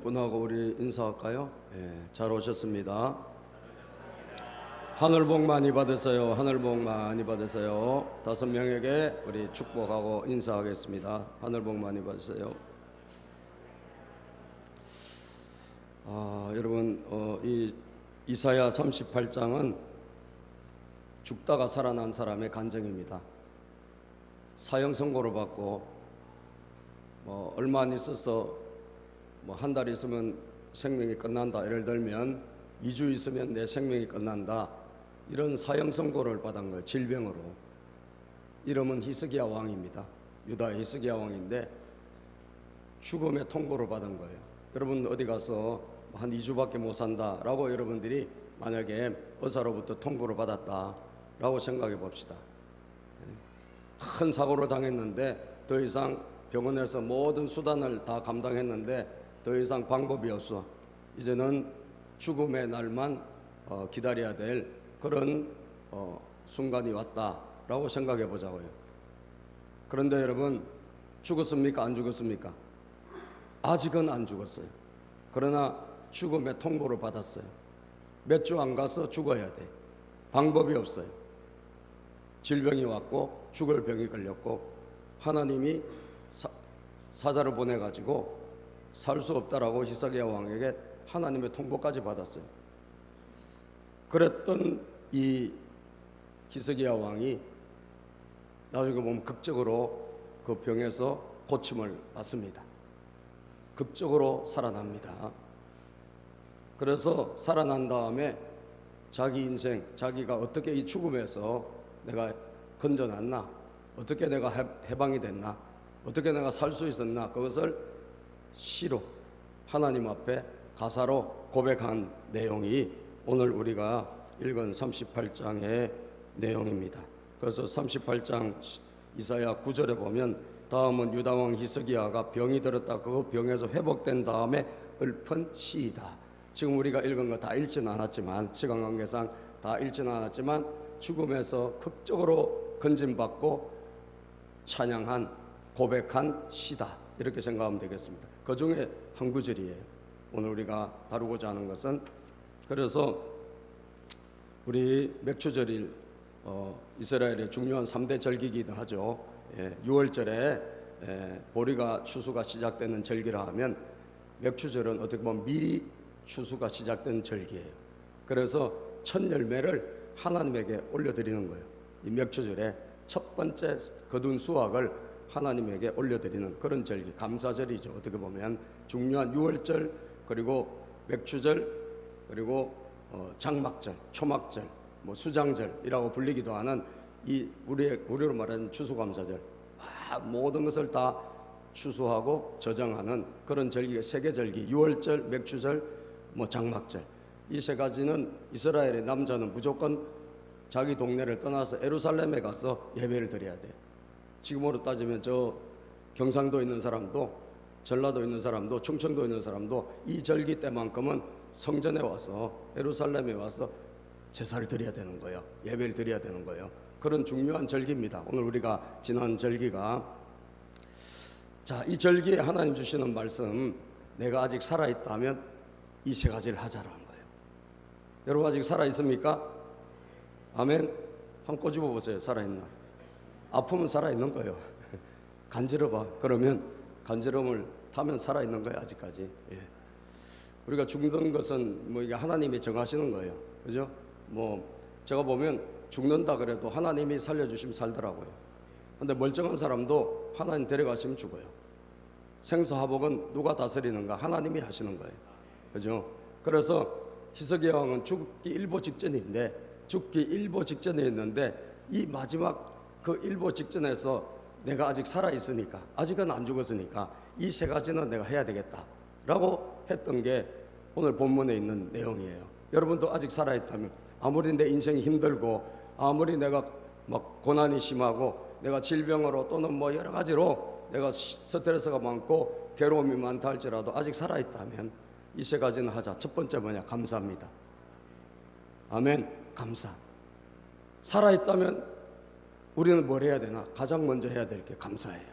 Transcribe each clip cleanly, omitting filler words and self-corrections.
분하고 우리 인사할까요? 잘 오셨습니다. 하늘 복 많이 받으세요. 하늘 복 많이 받으세요. 5명에게 우리 축복하고 인사하겠습니다. 하늘 복 많이 받으세요. 여러분, 이 이사야 38장은 죽다가 살아난 사람의 간증입니다. 사형 선고를 받고 얼마 안 있어서 한 달 있으면 생명이 끝난다. 예를 들면 2주 있으면 내 생명이 끝난다. 이런 사형 선고를 받은 거예요. 질병으로. 이름은 히스기야 왕입니다. 유다의 히스기야 왕인데 죽음의 통보를 받은 거예요. 여러분 어디 가서 한 2주밖에 못 산다라고 여러분들이 만약에 의사로부터 통보를 받았다라고 생각해 봅시다. 큰 사고를 당했는데 더 이상 병원에서 모든 수단을 다 감당했는데 더 이상 방법이 없어. 이제는 죽음의 날만 기다려야 될 그런 순간이 왔다라고 생각해 보자고요. 그런데 여러분, 죽었습니까? 안 죽었습니까? 아직은 안 죽었어요. 그러나 죽음의 통보를 받았어요. 몇 주 안 가서 죽어야 돼. 방법이 없어요. 질병이 왔고 죽을 병이 걸렸고 하나님이 사자를 보내가지고 살 수 없다라고 히스기야 왕에게 하나님의 통보까지 받았어요. 그랬던 이 히스기야 왕이 나중에 보면 극적으로 그 병에서 고침을 받습니다. 극적으로 살아납니다. 그래서 살아난 다음에 자기 인생, 자기가 어떻게 이 죽음에서 내가 건져났나, 어떻게 내가 해방이 됐나, 어떻게 내가 살 수 있었나, 그것을 시로 하나님 앞에 가사로 고백한 내용이 오늘 우리가 읽은 38장의 내용입니다. 그래서 38장 이사야 9절에 보면 다음은 유다왕 히스기야가 병이 들었다. 그 병에서 회복된 다음에 읊은 시이다. 지금 우리가 읽은 거 다 읽지는 않았지만, 시간 관계상 다 읽지는 않았지만 죽음에서 극적으로 건짐받고 찬양한, 고백한 시다, 이렇게 생각하면 되겠습니다. 그 중에 한 구절이에요. 오늘 우리가 다루고자 하는 것은, 그래서 우리 맥추절일 이스라엘의 중요한 3대 절기이기도 하죠. 6월절에 보리가 추수가 시작되는 절기라 하면 맥추절은 어떻게 보면 미리 추수가 시작된 절기예요. 그래서 첫 열매를 하나님에게 올려드리는 거예요. 이 맥추절에 첫 번째 거둔 수확을 하나님에게 올려드리는 그런 절기, 감사절이죠. 어떻게 보면 중요한 6월절, 그리고 맥추절, 그리고 장막절, 초막절, 수장절이라고 불리기도 하는 이 우리로 말하는 추수감사절, 모든 것을 다 추수하고 저장하는 그런 절기가 세 개 절기, 6월절, 맥추절, 장막절. 이 세 가지는 이스라엘의 남자는 무조건 자기 동네를 떠나서 예루살렘에 가서 예배를 드려야 돼요. 지금으로 따지면 저 경상도에 있는 사람도, 전라도에 있는 사람도, 충청도에 있는 사람도 이 절기 때만큼은 성전에 와서, 예루살렘에 와서 제사를 드려야 되는 거예요. 예배를 드려야 되는 거예요. 그런 중요한 절기입니다. 오늘 우리가 지난 절기가, 자, 이 절기에 하나님 주시는 말씀, 내가 아직 살아있다면 이 세 가지를 하자라는 거예요. 여러분 아직 살아있습니까? 아멘. 한번 꼬집어 보세요. 살아있나? 아프면 살아있는 거예요. 간지러봐. 그러면 간지럼을 타면 살아있는 거예요. 아직까지. 우리가 죽는 것은 이게 하나님이 정하시는 거예요. 그죠? 제가 보면 죽는다 그래도 하나님이 살려주시면 살더라고요. 근데 멀쩡한 사람도 하나님 데려가시면 죽어요. 생사화복은 누가 다스리는가? 하나님이 하시는 거예요. 그죠? 그래서 히스기야 왕은 죽기 일보 직전인데, 죽기 일보 직전에 있는데 이 마지막 그 일보 직전에서 내가 아직 살아있으니까, 아직은 안 죽었으니까 이 세 가지는 내가 해야 되겠다 라고 했던 게 오늘 본문에 있는 내용이에요. 여러분도 아직 살아있다면, 아무리 내 인생이 힘들고, 아무리 내가 고난이 심하고, 내가 질병으로 또는 여러 가지로 내가 스트레스가 많고 괴로움이 많다 할지라도 아직 살아있다면 이 세 가지는 하자. 첫 번째 뭐냐? 감사합니다. 아멘. 감사. 살아있다면 우리는 뭘 해야 되나? 가장 먼저 해야 될 게 감사해요.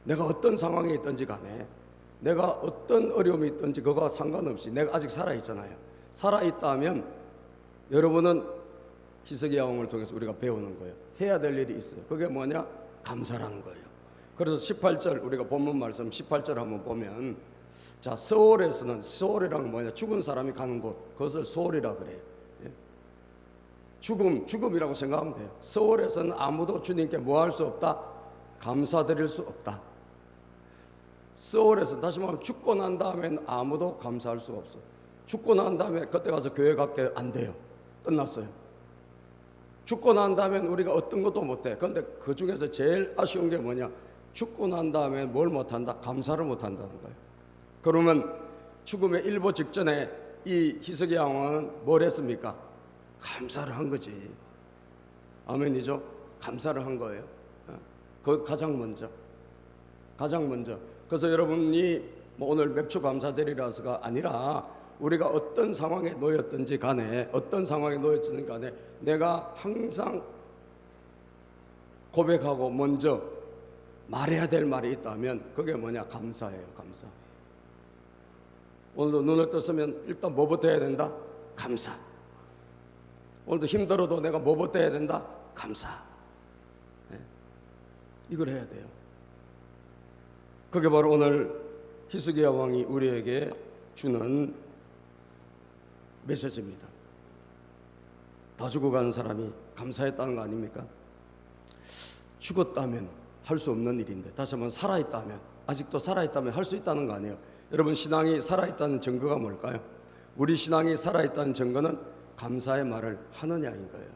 내가 어떤 상황에 있든지 간에 내가 어떤 어려움이 있든지 그거와 상관없이 내가 아직 살아있잖아요. 살아있다면 여러분은 희석의 야왕을 통해서 우리가 배우는 거예요. 해야 될 일이 있어요. 그게 뭐냐? 감사라는 거예요. 그래서 18절 우리가 본문 말씀 18절 한번 보면, 자, 서울에서는, 서울이란 뭐냐? 죽은 사람이 가는 곳, 그것을 서울이라 그래요. 예? 죽음이라고 생각하면 돼요. 서울에서는 아무도 주님께 뭐 할 수 없다? 감사드릴 수 없다. 서울에서 다시 말하면 죽고 난 다음엔 아무도 감사할 수 없어. 죽고 난 다음에 그때 가서 교회 갈게 안 돼요. 끝났어요. 죽고 난 다음엔 우리가 어떤 것도 못해. 그런데 그 중에서 제일 아쉬운 게 뭐냐? 죽고 난 다음에 뭘 못한다? 감사를 못한다는 거예요. 그러면 죽음의 일보 직전에 이 희석의 왕은 뭘 했습니까? 감사를 한 거지. 아멘이죠? 감사를 한 거예요. 그 가장 먼저. 그래서 여러분이 뭐 오늘 맥주감사절이라서가 아니라 우리가 어떤 상황에 놓였든지 간에, 내가 항상 고백하고 먼저 말해야 될 말이 있다면 그게 뭐냐? 감사예요. 감사. 오늘도 눈을 떴으면 일단 뭐부터 해야 된다? 감사. 오늘도 힘들어도 내가 뭐부터 해야 된다? 감사. 네. 이걸 해야 돼요. 그게 바로 오늘 희석의 왕이 우리에게 주는 메시지입니다. 다 죽어가는 사람이 감사했다는 거 아닙니까? 죽었다면 할 수 없는 일인데, 다시 한번 살아있다면, 아직도 살아있다면 할 수 있다는 거 아니에요. 여러분, 신앙이 살아있다는 증거가 뭘까요? 우리 신앙이 살아있다는 증거는 감사의 말을 하느냐인 거예요.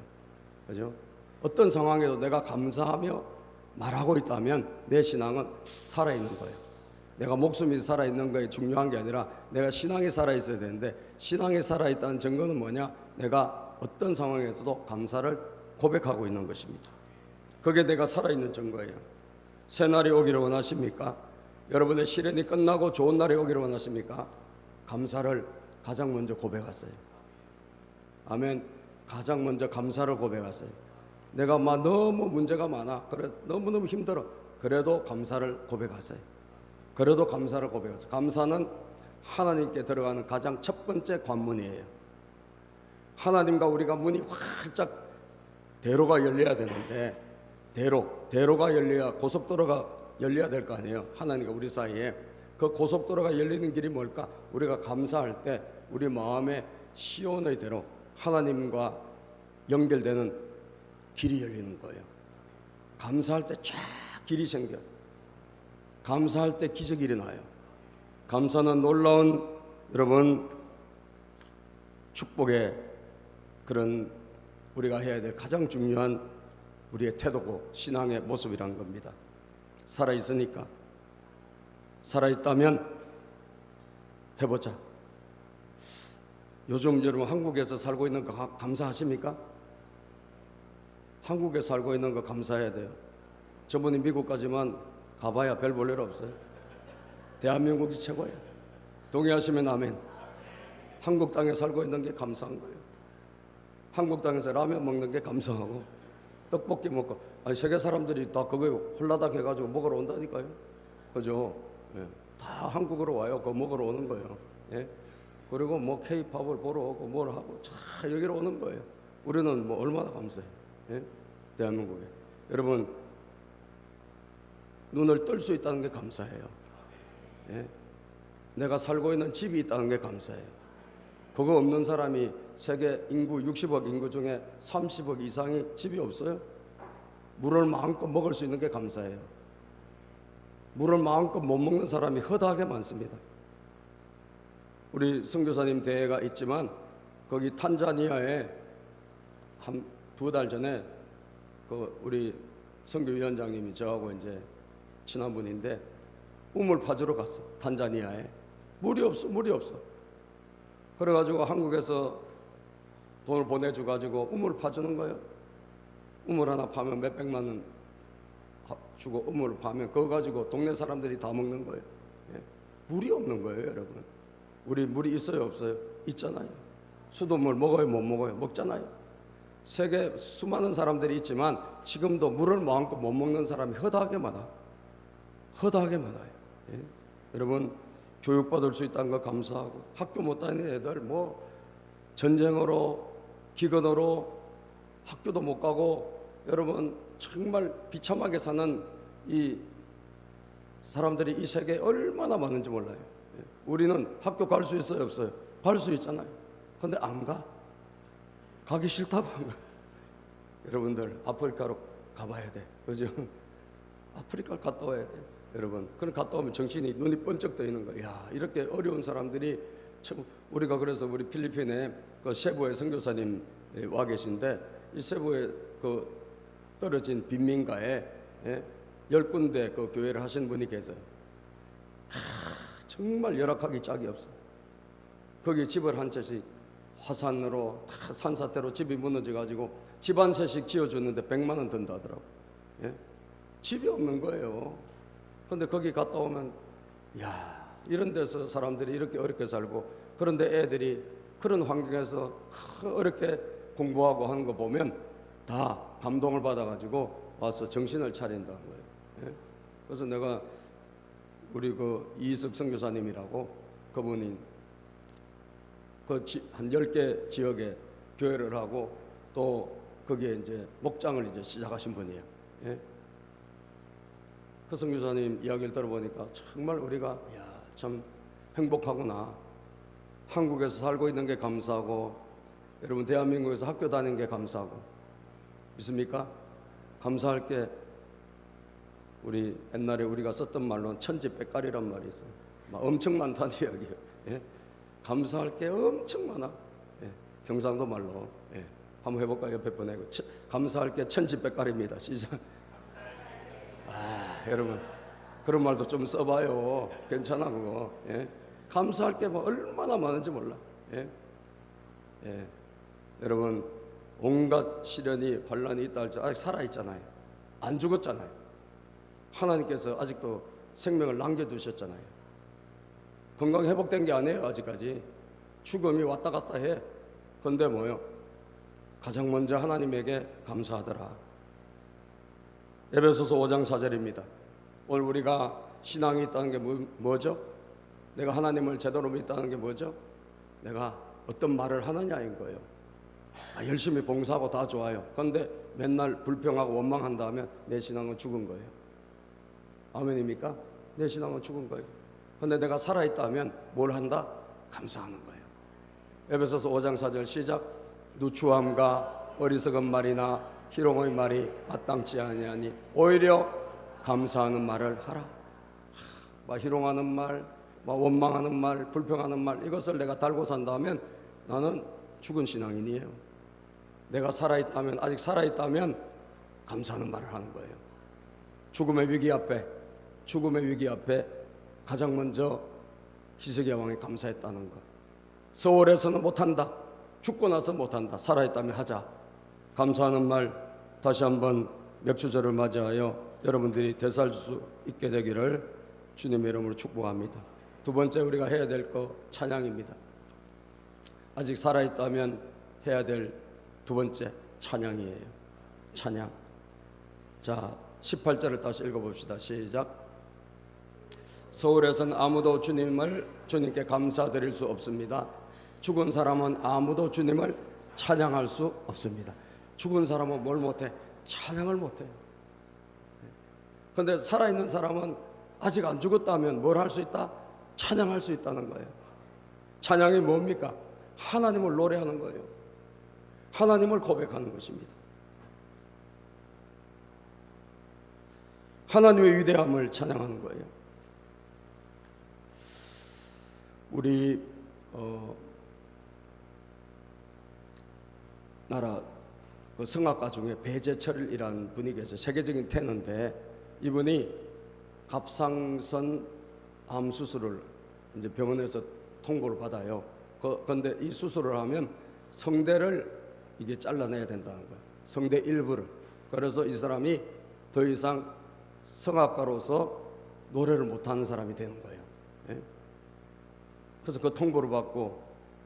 그죠? 어떤 상황에도 내가 감사하며 말하고 있다면 내 신앙은 살아있는 거예요. 내가 목숨이 살아있는 거에 중요한 게 아니라 내가 신앙이 살아있어야 되는데, 신앙이 살아있다는 증거는 뭐냐? 내가 어떤 상황에서도 감사를 고백하고 있는 것입니다. 그게 내가 살아있는 증거예요. 새 날이 오기를 원하십니까? 여러분의 시련이 끝나고 좋은 날이 오기를 원하십니까? 감사를 가장 먼저 고백하세요. 아멘. 가장 먼저 감사를 고백하세요. 내가 막 너무 문제가 많아, 그래 너무너무 힘들어, 그래도 감사를 고백하세요. 감사는 하나님께 들어가는 가장 첫 번째 관문이에요. 하나님과 우리가 문이 활짝 대로가 열려야 되는데, 대로가 열려야, 고속도로가 열려야 될 거 아니에요. 하나님과 우리 사이에 그 고속도로가 열리는 길이 뭘까? 우리가 감사할 때 우리 마음에 시온의 대로, 하나님과 연결되는 길이 열리는 거예요. 감사할 때 쫙 길이 생겨. 감사할 때 기적이 일어나요. 감사는 놀라운, 여러분, 축복의 그런 우리가 해야 될 가장 중요한 우리의 태도고 신앙의 모습이란 겁니다. 살아있으니까, 살아있다면 해보자. 요즘 여러분 한국에서 살고 있는 거 감사하십니까? 한국에 살고 있는 거 감사해야 돼요. 저분이 미국까지만 가봐야 별 볼 일 없어요. 대한민국이 최고예요. 동의하시면 아멘. 한국 땅에 살고 있는 게 감사한 거예요. 한국 땅에서 라면 먹는 게 감사하고, 떡볶이 먹고, 아니 세계 사람들이 다 그거 홀라당 해가지고 먹으러 온다니까요. 그죠? 예. 다 한국으로 와요. 그거 먹으러 오는 거예요. 예. 그리고 뭐 K-팝을 보러 오고 뭘 하고 다 여기로 오는 거예요. 우리는 뭐 얼마나 감사해요. 예? 대한민국에. 여러분, 눈을 뜰 수 있다는 게 감사해요. 예? 내가 살고 있는 집이 있다는 게 감사해요. 그거 없는 사람이 세계 인구 60억 인구 중에 30억 이상이 집이 없어요. 물을 마음껏 먹을 수 있는 게 감사해요. 물을 마음껏 못 먹는 사람이 허다하게 많습니다. 우리 선교사님 대회가 있지만 거기 탄자니아에 한 2달 전에 그 우리 선교위원장님이 저하고 이제 친한 분인데 우물 파주러 갔어. 탄자니아에 물이 없어. 그래가지고 한국에서 돈을 보내줘가지고 우물 파주는 거예요. 우물 하나 파면 몇백만 원 주고 우물을 파면 그거 가지고 동네 사람들이 다 먹는 거예요. 예. 물이 없는 거예요, 여러분. 우리 물이 있어요, 없어요? 있잖아요. 수돗물 먹어요, 못 먹어요? 먹잖아요. 세계 수많은 사람들이 있지만 지금도 물을 마음껏 못 먹는 사람이 허다하게 많아요. 예. 여러분, 교육받을 수 있다는 거 감사하고, 학교 못 다니는 애들 뭐 전쟁으로 기근으로 학교도 못 가고, 여러분 정말 비참하게 사는 이 사람들이 이 세계에 얼마나 많은지 몰라요. 우리는 학교 갈 수 있어요, 없어요? 갈 수 있잖아요. 근데 안 가. 가기 싫다고 한 거예요. 여러분들 아프리카로 가봐야 돼, 그죠? 아프리카를 갔다 와야 돼, 여러분. 그럼 갔다 오면 정신이, 눈이 번쩍 떠있는 거예요. 야, 이렇게 어려운 사람들이 참. 우리가 그래서 우리 필리핀에 그 세부의 선교사님 와 계신데, 이 세부에 그 떨어진 빈민가에 10군데 그 교회를 하신 분이 계세요. 정말 열악하기 짝이 없어. 거기 집을 한 채씩 화산으로 다 산사태로 집이 무너져 가지고 집 한 채씩 지어줬는데 100만 원 든다 하더라고. 집이 없는 거예요. 근데 거기 갔다 오면, 야, 이런 데서 사람들이 이렇게 어렵게 살고, 그런데 애들이 그런 환경에서 어렵게 공부하고 하는 거 보면 다 감동을 받아가지고 와서 정신을 차린다는 거예요. 그래서 내가 우리 그 이희석 선교사님이라고, 그분이 그 한 10개 지역에 교회를 하고 또 거기에 이제 목장을 이제 시작하신 분이에요. 그 선교사님 이야기를 들어보니까 정말 우리가, 야, 참 행복하구나. 한국에서 살고 있는 게 감사하고, 여러분 대한민국에서 학교 다니는 게 감사하고, 믿습니까? 감사할 게, 우리 옛날에 우리가 썼던 말로는 천지백갈이란 말이 있어요. 막 엄청 많다는 이야기예요. 감사할 게 엄청 많아. 경상도 말로. 한번 해볼까요? 옆에 보내고. 감사할 게 천지백갈입니다. 시작. 여러분 그런 말도 좀 써봐요. 괜찮아 그거. 감사할 게 뭐 얼마나 많은지 몰라. 여러분 온갖 시련이 환란이 있다 할지 아직 살아있잖아요. 안 죽었잖아요. 하나님께서 아직도 생명을 남겨두셨잖아요. 건강 회복된 게 아니에요. 아직까지 죽음이 왔다 갔다 해. 근데 뭐요? 가장 먼저 하나님에게 감사하더라. 에베소서 5장 4절입니다. 오늘 우리가 신앙이 있다는 게 뭐죠? 내가 하나님을 제대로 믿다는 게 뭐죠? 내가 어떤 말을 하느냐인 거예요. 열심히 봉사하고 다 좋아요. 그런데 맨날 불평하고 원망한다면 내 신앙은 죽은 거예요. 아멘입니까? 내 신앙은 죽은 거예요. 그런데 내가 살아있다면 뭘 한다? 감사하는 거예요. 에베소서 5장 4절 시작. 누추함과 어리석은 말이나 희롱의 말이 마땅치 아니하니 오히려 감사하는 말을 하라. 막 희롱하는 말, 막 원망하는 말, 불평하는 말, 이것을 내가 달고 산다면 나는 죽은 신앙인이에요. 내가 살아있다면, 아직 살아있다면 감사하는 말을 하는 거예요. 죽음의 위기 앞에 가장 먼저 히스기야 왕이 감사했다는 것. 서울에서는 못한다. 죽고 나서 못한다. 살아있다면 하자. 감사하는 말 다시 한번 맥주절을 맞이하여 여러분들이 되살 수 있게 되기를 주님의 이름으로 축복합니다. 두 번째 우리가 해야 될 거 찬양입니다. 아직 살아있다면 해야 될 두 번째 찬양이에요. 찬양. 자, 18절을 다시 읽어봅시다. 시작. 서울에서는 아무도 주님께 감사드릴 수 없습니다. 죽은 사람은 아무도 주님을 찬양할 수 없습니다. 죽은 사람은 뭘 못해? 찬양을 못해. 그런데 살아있는 사람은 아직 안 죽었다면 뭘 할 수 있다? 찬양할 수 있다는 거예요. 찬양이 뭡니까? 하나님을 노래하는 거예요. 하나님을 고백하는 것입니다. 하나님의 위대함을 찬양하는 거예요. 우리 나라 그 성악가 중에 배재철이라는 분이 계세요. 세계적인 테너인데 이분이 갑상선 암 수술을 이제 병원에서 통보를 받아요. 그런데 이 수술을 하면 성대를 이게 잘라내야 된다는 거예요. 성대 일부를. 그래서 이 사람이 더 이상 성악가로서 노래를 못하는 사람이 되는 거예요. 그래서 그 통보를 받고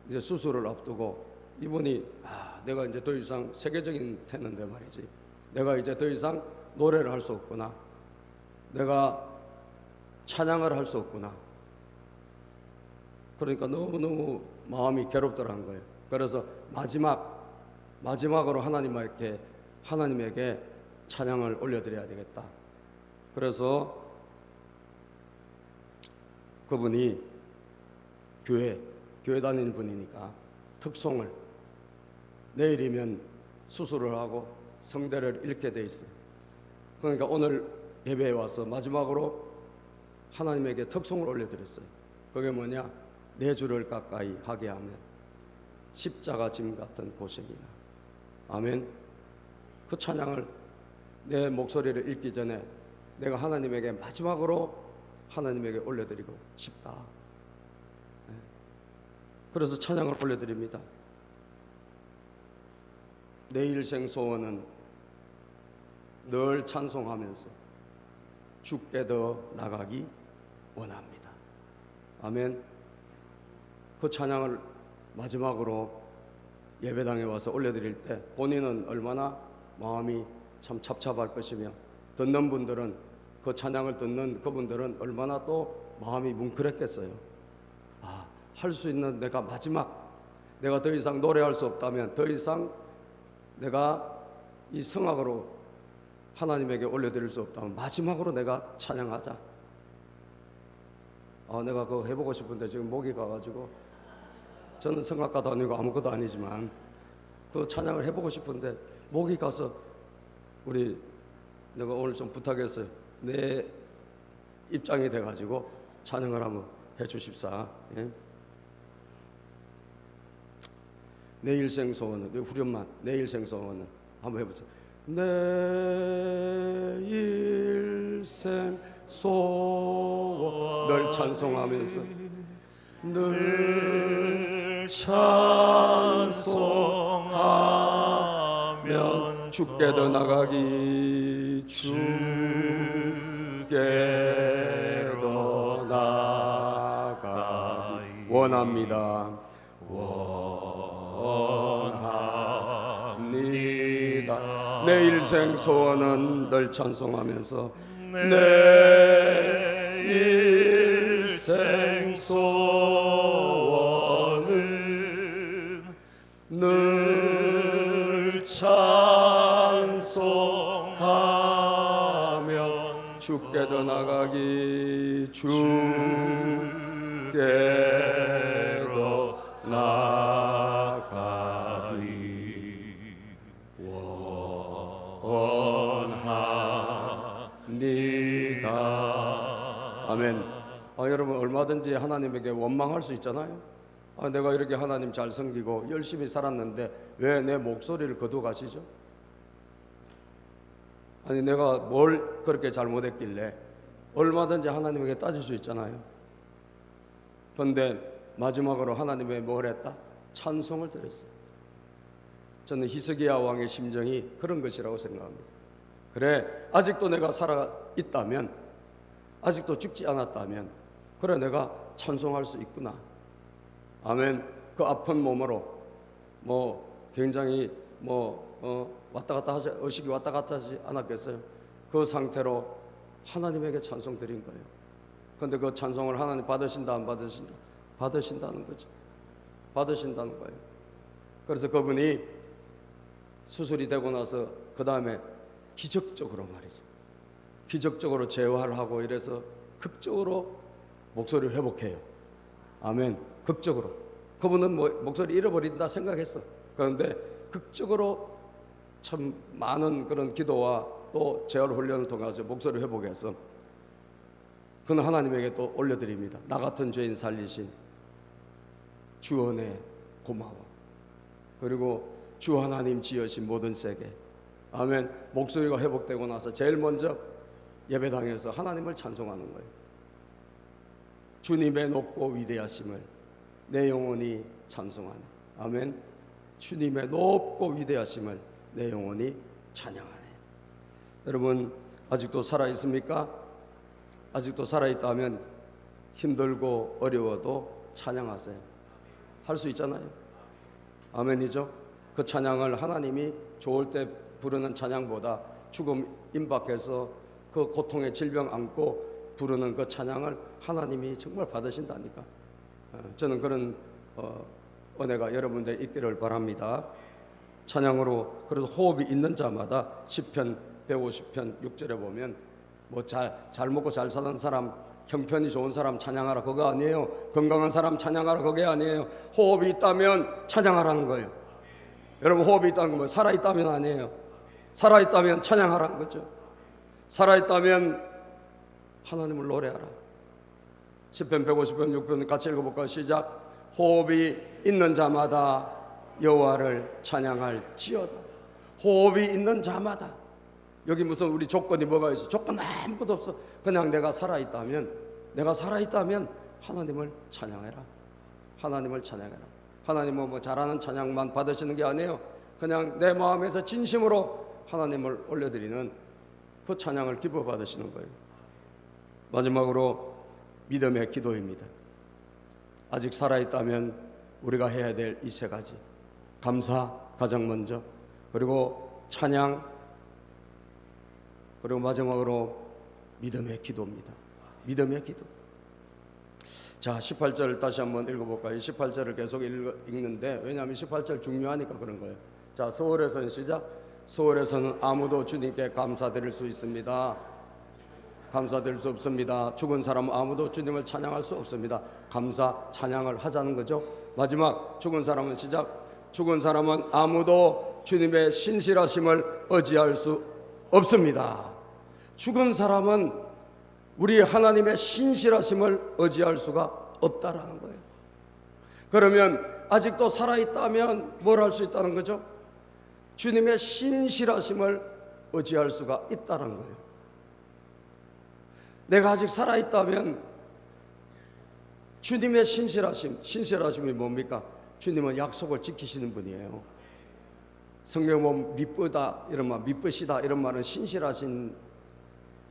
이제 수술을 앞두고 이분이 내가 이제 더 이상 세계적인 테너인데 말이지, 내가 이제 더 이상 노래를 할 수 없구나, 내가 찬양을 할 수 없구나, 그러니까 너무너무 마음이 괴롭더라는 거예요. 그래서 마지막으로 하나님에게 찬양을 올려드려야 되겠다. 그래서 그분이 교회 다니는 분이니까 특송을, 내일이면 수술을 하고 성대를 잃게 돼 있어요. 그러니까 오늘 예배에 와서 마지막으로 하나님에게 특송을 올려드렸어요. 그게 뭐냐? 내 주를 가까이 하게 하면 십자가 짐 같은 고생이나. 아멘. 그 찬양을 내 목소리를 잃기 전에 내가 하나님에게 마지막으로 하나님에게 올려드리고 싶다. 그래서 찬양을 올려드립니다. 내 일생 소원은 늘 찬송하면서 주께 더 나가기 원합니다. 아멘. 그 찬양을 마지막으로 예배당에 와서 올려드릴 때 본인은 얼마나 마음이 참 찹찹할 것이며, 듣는 분들은, 그 찬양을 듣는 그분들은 얼마나 또 마음이 뭉클했겠어요. 할 수 있는 내가 내가 더 이상 노래할 수 없다면, 더 이상 내가 이 성악으로 하나님에게 올려드릴 수 없다면 마지막으로 내가 찬양하자. 내가 그거 해보고 싶은데 지금 목이 가가지고, 저는 성악가도 아니고 아무것도 아니지만 그 찬양을 해보고 싶은데 목이 가서 내가 오늘 좀 부탁했어요. 내 입장이 돼가지고 찬양을 한번 해주십사. 예? 내 일생 소원은, 후렴만, 내 일생 소원은 한번 해보세요. 내 일생 소원, 늘 찬송하면서, 늘 찬송하면 주께 더 나가기, 주께 더 나가기 원합니다. 내 일생 소원은 늘 찬송하면서, 내 일생 소원은 늘 찬송하며 주께 더 나가기, 주께 더 나가기 원합니다. 아멘. 여러분, 얼마든지 하나님에게 원망할 수 있잖아요. 내가 이렇게 하나님 잘 섬기고 열심히 살았는데 왜 내 목소리를 거두가시죠? 아니, 내가 뭘 그렇게 잘못했길래. 얼마든지 하나님에게 따질 수 있잖아요. 그런데 마지막으로 하나님의 뭘 했다? 찬송을 드렸어요. 저는 히스기야 왕의 심정이 그런 것이라고 생각합니다. 그래, 아직도 내가 살아 있다면, 아직도 죽지 않았다면, 그래, 내가 찬송할 수 있구나. 아멘. 그 아픈 몸으로 굉장히 왔다 갔다 하지, 의식이 왔다 갔다 하지 않았겠어요? 그 상태로 하나님에게 찬송 드린 거예요. 그런데 그 찬송을 하나님 받으신다 안 받으신다? 받으신다는 거죠. 받으신다는 거예요. 그래서 그분이 수술이 되고 나서 그 다음에 기적적으로 말이죠, 기적적으로 재활을 하고 이래서 극적으로 목소리를 회복해요. 아멘. 극적으로. 그분은 목소리 잃어버린다 생각했어. 그런데 극적으로 참 많은 그런 기도와 또 재활 훈련을 통해서 목소리 회복해서 그는 하나님에게 또 올려드립니다. 나 같은 죄인 살리신 주 은혜 고마워. 그리고 주 하나님 지으신 모든 세계. 아멘. 목소리가 회복되고 나서 제일 먼저 예배당에서 하나님을 찬송하는 거예요. 주님의 높고 위대하심을 내 영혼이 찬송하네. 아멘. 주님의 높고 위대하심을 내 영혼이 찬양하네. 여러분, 아직도 살아있습니까? 아직도 살아있다면 힘들고 어려워도 찬양하세요. 할 수 있잖아요. 아멘이죠. 그 찬양을 하나님이 좋을 때 부르는 찬양보다 죽음 임박해서 그 고통의 질병 안고 부르는 그 찬양을 하나님이 정말 받으신다니까. 저는 그런 은혜가 여러분들 있기를 바랍니다. 찬양으로 그래서 호흡이 있는 자마다 시편 150편 6절에 보면 뭐 잘 먹고 잘 사는 사람, 형편이 좋은 사람 찬양하라 그거 아니에요. 건강한 사람 찬양하라 그게 아니에요. 호흡이 있다면 찬양하라는 거예요. 여러분 호흡이 있다는 건 뭐 살아있다면 아니에요. 살아있다면 찬양하라는 거죠. 살아있다면 하나님을 노래하라. 시편 150편 6편 같이 읽어볼까요? 시작. 호흡이 있는 자마다 여호와를 찬양할지어다. 호흡이 있는 자마다. 여기 무슨 우리 조건이 뭐가 있어? 조건 아무것도 없어. 그냥 내가 살아있다면 하나님을 찬양해라. 하나님을 찬양해라. 하나님은 뭐 잘하는 찬양만 받으시는 게 아니에요. 그냥 내 마음에서 진심으로 하나님을 올려드리는 그 찬양을 기뻐 받으시는 거예요. 마지막으로 믿음의 기도입니다. 아직 살아있다면 우리가 해야 될 이 세 가지, 감사 가장 먼저, 그리고 찬양, 그리고 마지막으로 믿음의 기도입니다. 믿음의 기도. 자, 18절 다시 한번 읽어볼까요? 18절을 계속 읽는데 왜냐하면 18절 중요하니까 그런 거예요. 자, 서울에서는 시작. 서울에서는 아무도 주님께 감사드릴 수 있습니다. 감사드릴 수 없습니다. 죽은 사람은 아무도 주님을 찬양할 수 없습니다. 감사 찬양을 하자는 거죠. 마지막 죽은 사람은 시작. 죽은 사람은 아무도 주님의 신실하심을 의지할 수 없습니다. 죽은 사람은 우리 하나님의 신실하심을 의지할 수가 없다라는 거예요. 그러면 아직도 살아있다면 뭘 할 수 있다는 거죠? 주님의 신실하심을 의지할 수가 있다는 거예요. 내가 아직 살아있다면 주님의 신실하심이 뭡니까? 주님은 약속을 지키시는 분이에요. 성경에 보면 미쁘다 이런 말, 미쁘시다 이런 말은 신실하신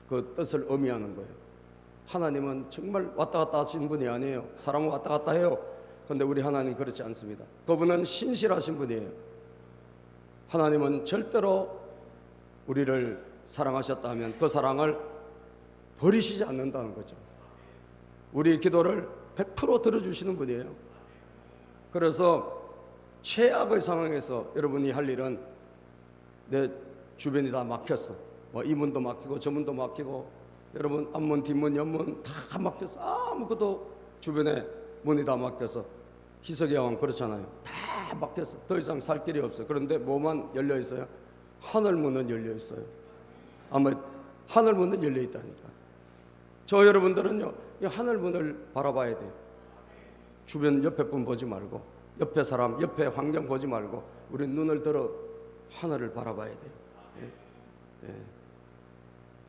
그 뜻을 의미하는 거예요. 하나님은 정말 왔다 갔다 하시는 분이 아니에요. 사람은 왔다 갔다 해요. 그런데 우리 하나님 그렇지 않습니다. 그분은 신실하신 분이에요. 하나님은 절대로 우리를 사랑하셨다면 그 사랑을 버리시지 않는다는 거죠. 우리 기도를 100% 들어주시는 분이에요. 그래서 최악의 상황에서 여러분이 할 일은 내 주변이 다 막혔어. 뭐 이 문도 막히고 저 문도 막히고 여러분 앞문 뒷문 옆문 다 막혔어. 아무것도 주변에 문이 다 막혀서 희석의 왕 그렇잖아요. 다 막혔어. 더 이상 살 길이 없어. 그런데 뭐만 열려 있어요? 하늘 문은 열려 있어요. 아마 하늘 문은 열려 있다니까. 저 여러분들은요, 이 하늘 문을 바라봐야 돼요. 주변 옆에 분 보지 말고, 옆에 사람, 옆에 환경 보지 말고, 우리 눈을 들어 하늘을 바라봐야 돼요. 예.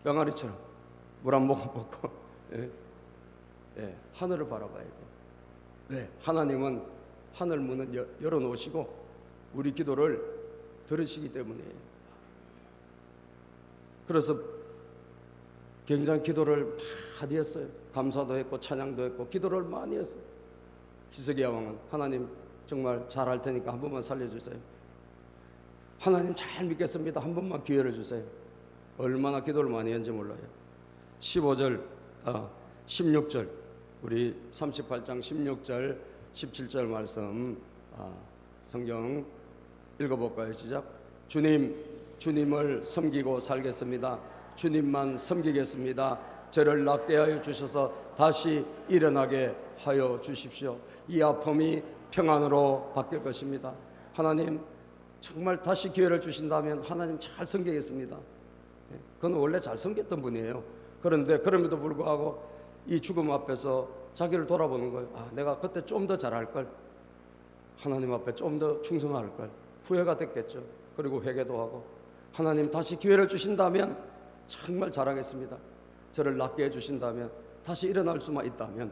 병아리처럼 물 한 모금 먹고, 하늘을 바라봐야 돼요. 왜? 하나님은 하늘 문을 열어놓으시고 우리 기도를 들으시기 때문이에요. 그래서 굉장히 기도를 많이 했어요. 감사도 했고 찬양도 했고 기도를 많이 했어요. 히스기야 왕은 하나님 정말 잘할 테니까 한 번만 살려주세요. 하나님 잘 믿겠습니다. 한 번만 기회를 주세요. 얼마나 기도를 많이 했는지 몰라요. 16절 우리 38장 16절 17절 말씀 성경 읽어볼까요? 시작. 주님을 섬기고 살겠습니다. 주님만 섬기겠습니다. 저를 낫게 하여 주셔서 다시 일어나게 하여 주십시오. 이 아픔이 평안으로 바뀔 것입니다. 하나님 정말 다시 기회를 주신다면 하나님 잘 섬기겠습니다. 그건 원래 잘 섬겼던 분이에요. 그런데 그럼에도 불구하고 이 죽음 앞에서 자기를 돌아보는 거예요. 내가 그때 좀 더 잘할 걸, 하나님 앞에 좀 더 충성할 걸. 후회가 됐겠죠. 그리고 회개도 하고 하나님 다시 기회를 주신다면 정말 잘하겠습니다. 저를 낫게 해주신다면, 다시 일어날 수만 있다면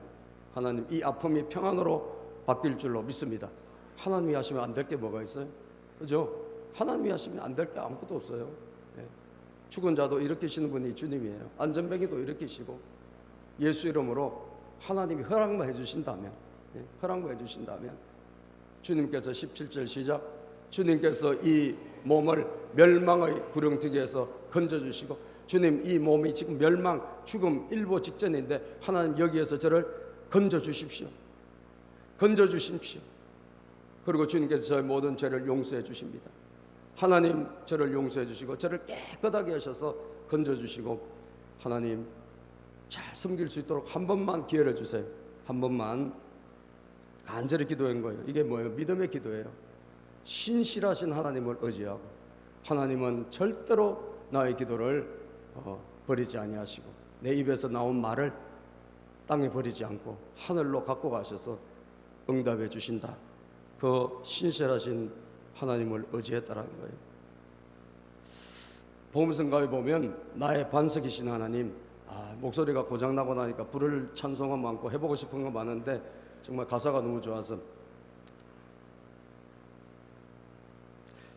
하나님 이 아픔이 평안으로 바뀔 줄로 믿습니다. 하나님이 하시면 안 될 게 뭐가 있어요? 그죠? 하나님이 하시면 안 될 게 아무것도 없어요. 죽은 자도 일으키시는 분이 주님이에요. 안전뱅이도 일으키시고 예수 이름으로 하나님이 허락만 해주신다면, 주님께서 17절 시작. 주님께서 이 몸을 멸망의 구렁텅이에서 건져주시고, 주님 이 몸이 지금 멸망 죽음 일보 직전인데 하나님 여기에서 저를 건져주십시오. 건져주십시오. 그리고 주님께서 저의 모든 죄를 용서해 주십니다. 하나님 저를 용서해 주시고 저를 깨끗하게 하셔서 건져주시고 하나님 잘 섬길 수 있도록 한 번만 기회를 주세요. 한 번만. 간절히 기도한 거예요. 이게 뭐예요? 믿음의 기도예요. 신실하신 하나님을 의지하고 하나님은 절대로 나의 기도를 버리지 아니하시고 내 입에서 나온 말을 땅에 버리지 않고 하늘로 갖고 가셔서 응답해 주신다. 그 신실하신 하나님을 의지했다라는 거예요. 복음성가에 보면 나의 반석이신 하나님, 목소리가 고장나고 나니까 부를 찬송은 많고 해보고 싶은 거 많은데 정말 가사가 너무 좋아서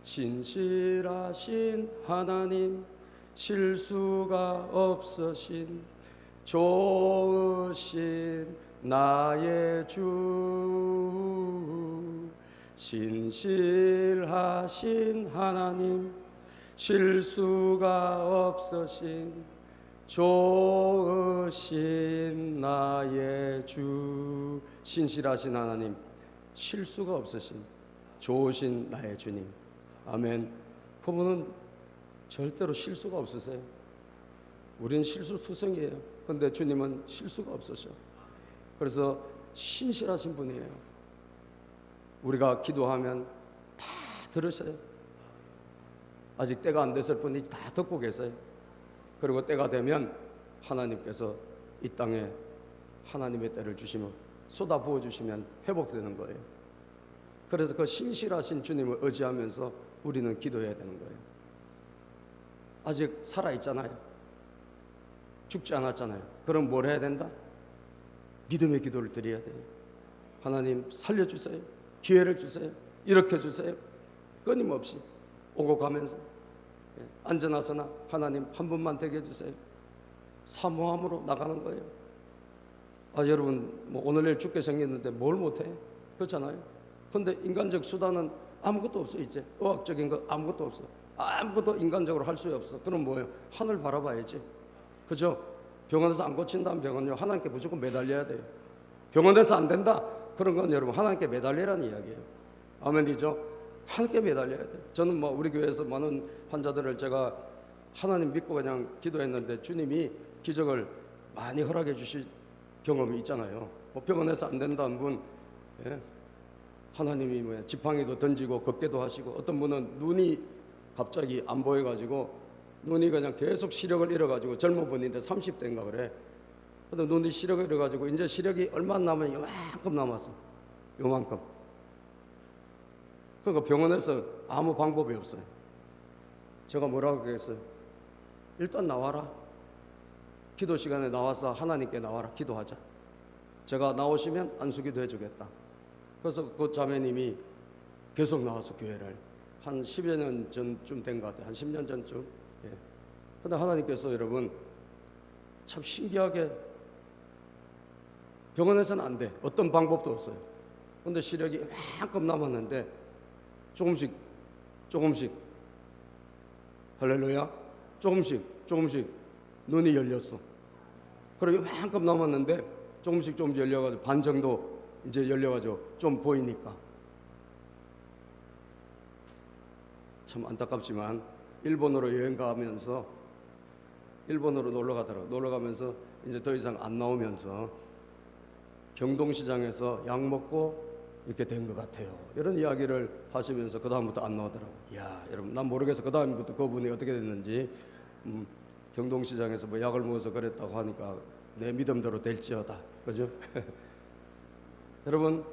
신실하신 하나님 실수가 없으신 좋으신 나의 주 신실하신 하나님 실수가 없으신 좋으신 나의 주 신실하신 하나님 실수가 없으신 좋으신 나의 주님. 아멘. 그분은 절대로 실수가 없으세요. 우리는 실수투성이에요. 그런데 주님은 실수가 없으셔. 그래서 신실하신 분이에요. 우리가 기도하면 다 들으셔요. 아직 때가 안 됐을 뿐이지 다 듣고 계세요. 그리고 때가 되면 하나님께서 이 땅에 하나님의 때를 주시면 쏟아 부어주시면 회복되는 거예요. 그래서 그 신실하신 주님을 의지하면서 우리는 기도해야 되는 거예요. 아직 살아있잖아요. 죽지 않았잖아요. 그럼 뭘 해야 된다? 믿음의 기도를 드려야 돼요. 하나님 살려주세요. 기회를 주세요. 일으켜 주세요. 끊임없이 오고 가면서 안전하서나 하나님 한 분만 되게 해주세요. 사모함으로 나가는 거예요. 여러분 오늘 내일 죽게 생겼는데 뭘 못해? 그렇잖아요. 근데 인간적 수단은 아무것도 없어. 이제 의학적인 거 아무것도 없어. 아무것도 인간적으로 할 수 없어. 그럼 뭐예요? 하늘 바라봐야지. 그죠? 병원에서 안 고친다는 병은요 하나님께 무조건 매달려야 돼요. 병원에서 안 된다? 그런 건 여러분 하나님께 매달리라는 이야기예요. 아멘이죠? 하나님께 매달려야 돼요. 저는 우리 교회에서 많은 환자들을 제가 하나님 믿고 그냥 기도했는데 주님이 기적을 많이 허락해 주실 경험이 있잖아요. 병원에서 안 된다는 분, 하나님이 지팡이도 던지고 걷게도 하시고, 어떤 분은 눈이 갑자기 안 보여가지고 눈이 그냥 계속 시력을 잃어가지고 젊은 분인데 30대인가 그래. 근데 눈이 시력을 잃어가지고 이제 시력이 얼마 남으면 요만큼 남았어. 요만큼. 그러니까 병원에서 아무 방법이 없어요. 제가 뭐라고 그랬어요? 일단 나와라. 기도 시간에 나와서 하나님께 나와라. 기도하자. 제가 나오시면 안수기도 해주겠다. 그래서 그 자매님이 계속 나와서 교회를 한 10여 년 전쯤 된 것 같아요. 한 10년 전쯤. 그런데 하나님께서 여러분 참 신기하게 병원에서는 안 돼. 어떤 방법도 없어요. 그런데 시력이 이만큼 남았는데 조금씩 할렐루야, 조금씩 눈이 열렸어. 그리고 이만큼 남았는데 조금씩 열려가지고 반 정도 이제 열려가지고 좀 보이니까. 참 안타깝지만 일본으로 여행 가면서 일본으로 놀러 가더라고. 놀러 가면서 이제 더 이상 안 나오면서 경동시장에서 약 먹고 이렇게 된 것 같아요. 이런 이야기를 하시면서 그 다음부터 안 나오더라고. 야, 여러분, 난 모르겠어. 그 다음부터 그분이 어떻게 됐는지. 경동시장에서 약을 먹어서 그랬다고 하니까 내 믿음대로 될지어다. 그죠? 여러분,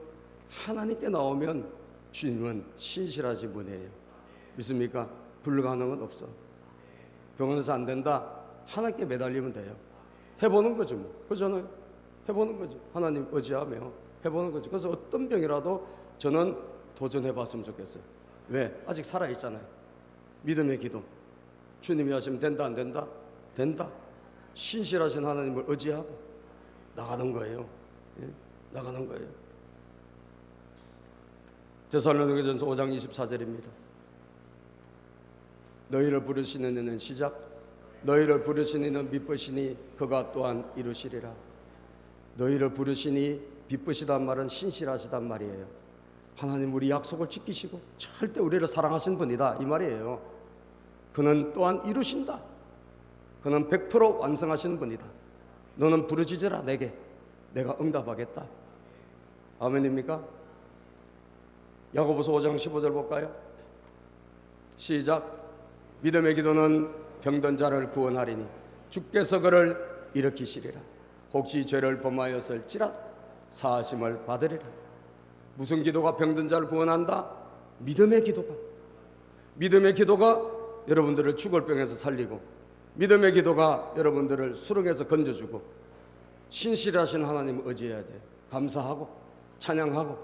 하나님께 나오면 주님은 신실하신 분이에요. 믿습니까? 불가능은 없어. 병원에서 안 된다? 하나님께 매달리면 돼요. 해보는 거죠, 뭐. 그잖아요. 해보는 거죠. 하나님 의지하며 해보는 거죠. 그래서 어떤 병이라도 저는 도전해봤으면 좋겠어요. 왜? 아직 살아있잖아요. 믿음의 기도. 주님이 하시면 된다, 안 된다? 된다. 신실하신 하나님을 의지하고 나가는 거예요. 나가는 거예요. 데살로니가전서 5장 24절입니다. 너희를 부르시는 이는 시작, 너희를 부르시는 이는 미쁘시니 그가 또한 이루시리라. 너희를 부르시니 기쁘시단 말은 신실하시단 말이에요. 하나님 우리 약속을 지키시고 절대 우리를 사랑하신 분이다 이 말이에요. 그는 또한 이루신다. 그는 100% 완성하신 분이다. 너는 부르짖으라 내게 내가 응답하겠다. 아멘입니까? 야고보서 5장 15절 볼까요? 시작. 믿음의 기도는 병든 자를 구원하리니 주께서 그를 일으키시리라. 혹시 죄를 범하였을지라 사하심을 받으리라. 무슨 기도가 병든 자를 구원한다? 믿음의 기도가. 믿음의 기도가 여러분들을 죽을 병에서 살리고, 믿음의 기도가 여러분들을 수렁에서 건져주고, 신실하신 하나님을 의지해야 돼요. 감사하고 찬양하고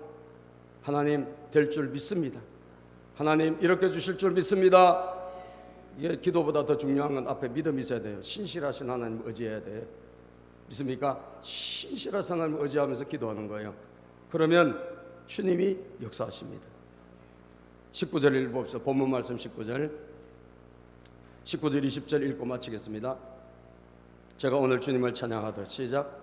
하나님 될 줄 믿습니다. 하나님 이렇게 주실 줄 믿습니다. 이게 기도보다 더 중요한 건 앞에 믿음이 있어야 돼요. 신실하신 하나님을 의지해야 돼요. 믿습니까? 신실하신 하나님을 의지하면서 기도하는 거예요. 그러면 주님이 역사하십니다. 19절 읽어봅시다. 본문 말씀 19절 20절 읽고 마치겠습니다. 제가 오늘 주님을 찬양하듯 시작.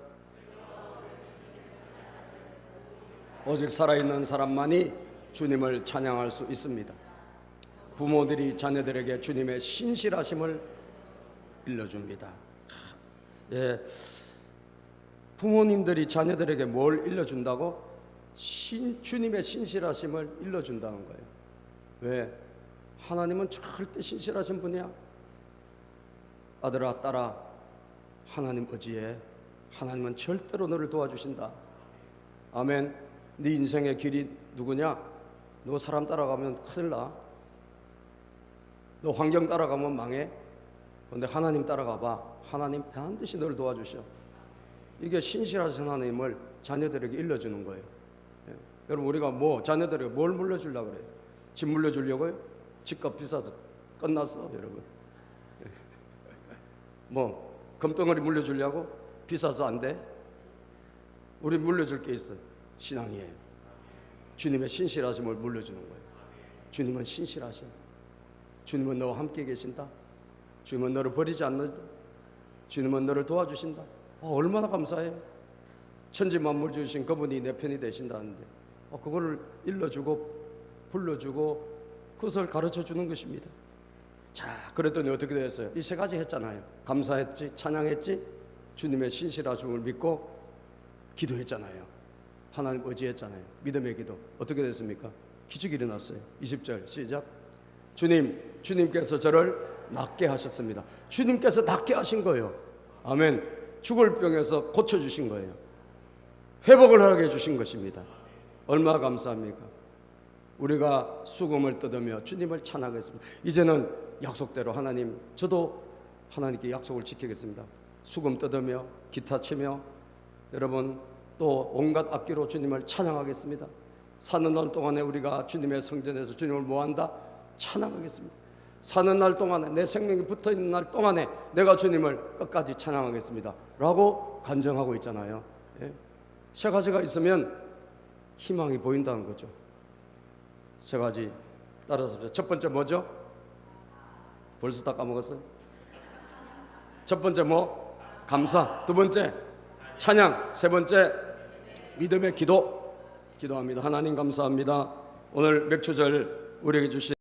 오직 살아있는 사람만이 주님을 찬양할 수 있습니다. 부모들이 자녀들에게 주님의 신실하심을 일러줍니다. 예, 부모님들이 자녀들에게 뭘 일러준다고? 주님의 신실하심을 일러준다는 거예요. 왜? 하나님은 절대 신실하신 분이야. 아들아 딸아 하나님 의지해. 하나님은 절대로 너를 도와주신다. 아멘. 네 인생의 길이 누구냐? 너 사람 따라가면 큰일 나. 너 환경 따라가면 망해. 그런데 하나님 따라가봐. 하나님 반드시 너를 도와주셔. 이게 신실하신 하나님을 자녀들에게 일러주는 거예요. 예. 여러분 우리가 자녀들에게 뭘 물려주려고 그래요? 집 물려주려고요? 집값 비싸서 끝났어 여러분. 금덩어리 물려주려고? 비싸서 안 돼? 우리 물려줄 게 있어요. 신앙이에요. 주님의 신실하심을 물려주는 거예요. 주님은 신실하셔. 주님은 너와 함께 계신다. 주님은 너를 버리지 않는다. 주님은 너를 도와주신다. 얼마나 감사해요. 천지 만물 주신 그분이 내 편이 되신다는데 그거를 일러주고 불러주고 그것을 가르쳐주는 것입니다. 자, 그랬더니 어떻게 됐어요? 이 세 가지 했잖아요. 감사했지, 찬양했지, 주님의 신실하심을 믿고 기도했잖아요. 하나님 의지했잖아요. 믿음의 기도. 어떻게 됐습니까? 기적이 일어났어요. 20절 시작. 주님께서 저를 낫게 하셨습니다. 주님께서 낫게 하신 거예요. 아멘. 죽을 병에서 고쳐주신 거예요. 회복을 하게 해주신 것입니다. 얼마나 감사합니까? 우리가 수금을 뜯으며 주님을 찬양하겠습니다. 이제는 약속대로 하나님, 저도 하나님께 약속을 지키겠습니다. 수금 뜯으며 기타 치며 여러분 또 온갖 악기로 주님을 찬양하겠습니다. 사는 날 동안에 우리가 주님의 성전에서 주님을 뭐한다? 찬양하겠습니다. 사는 날 동안에 내 생명이 붙어있는 날 동안에 내가 주님을 끝까지 찬양하겠습니다 라고 간증하고 있잖아요. 예? 세 가지가 있으면 희망이 보인다는 거죠. 세 가지 따라서 첫 번째 뭐죠? 벌써 다 까먹었어요. 첫 번째 감사. 두 번째 찬양. 세 번째 믿음의 기도합니다. 하나님 감사합니다. 오늘 맥주절 우리에게 주신